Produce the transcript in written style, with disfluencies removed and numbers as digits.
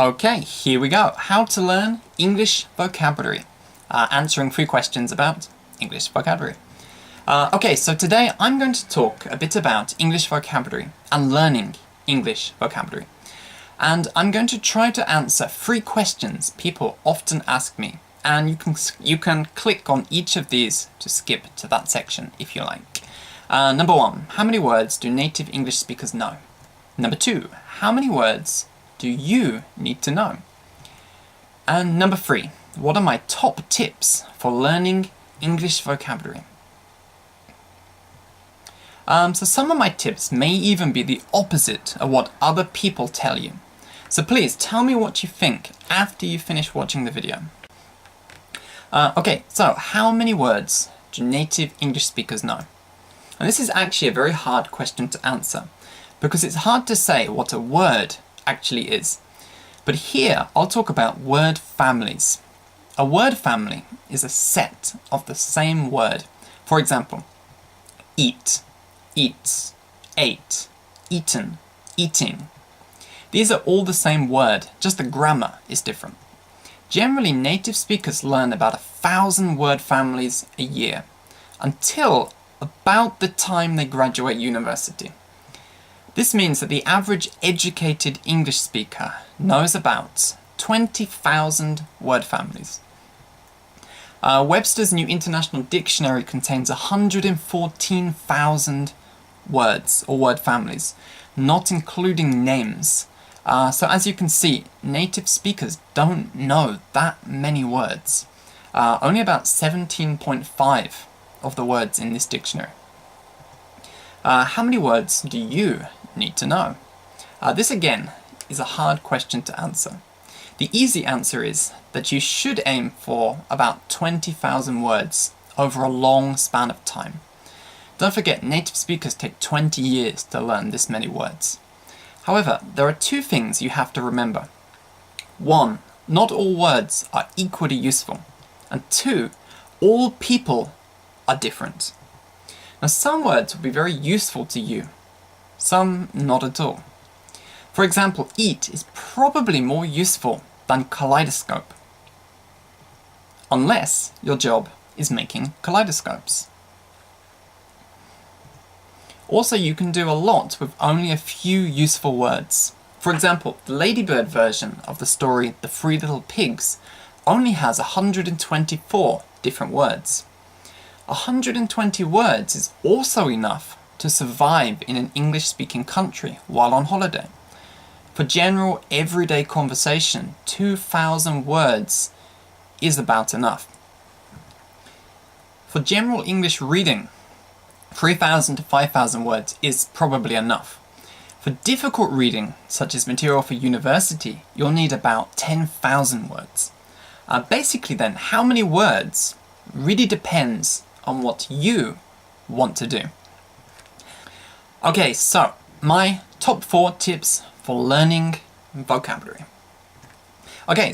Okay, here we go. How to learn English vocabulary. Answering 3 questions about English vocabulary. Okay, so today I'm going to talk a bit about English vocabulary and learning English vocabulary. And I'm going to try to answer 3 questions people often ask me. And you can click on each of these to skip to that section if you like. Number 1, how many words do native English speakers know? Number 2, how many words do you need to know? And number 3, what are my top tips for learning English vocabulary? So some of my tips may even be the opposite of what other people tell you. So please tell me what you think after you finish watching the video. Okay, so how many words do native English speakers know? And this is actually a very hard question to answer because it's hard to say what a word actually is. But here I'll talk about word families. A word family is a set of the same word. For example, eat, eats, ate, eaten, eating. These are all the same word, just the grammar is different. Generally, native speakers learn about 1,000 word families a year, until about the time they graduate university. This means that the average educated English speaker knows about 20,000 word families. Webster's New International Dictionary contains 114,000 words or word families, not including names. So as you can see, native speakers don't know that many words. Only about 17.5 of the words in this dictionary. How many words do you need to know? This again is a hard question to answer. The easy answer is that you should aim for about 20,000 words over a long span of time. Don't forget, native speakers take 20 years to learn this many words. However, there are 2 things you have to remember. 1, not all words are equally useful. And 2, all people are different. Now, some words will be very useful to you, some not at all. For example, eat is probably more useful than kaleidoscope, unless your job is making kaleidoscopes. Also, you can do a lot with only a few useful words. For example, the Ladybird version of the story The 3 Little Pigs only has 124 different words. 120 words is also enough to survive in an English-speaking country while on holiday. For general, everyday conversation, 2,000 words is about enough. For general English reading, 3,000 to 5,000 words is probably enough. For difficult reading, such as material for university, you'll need about 10,000 words. Basically then, how many words really depends on what you want to do. Okay, so my top 4 tips for learning vocabulary. Okay,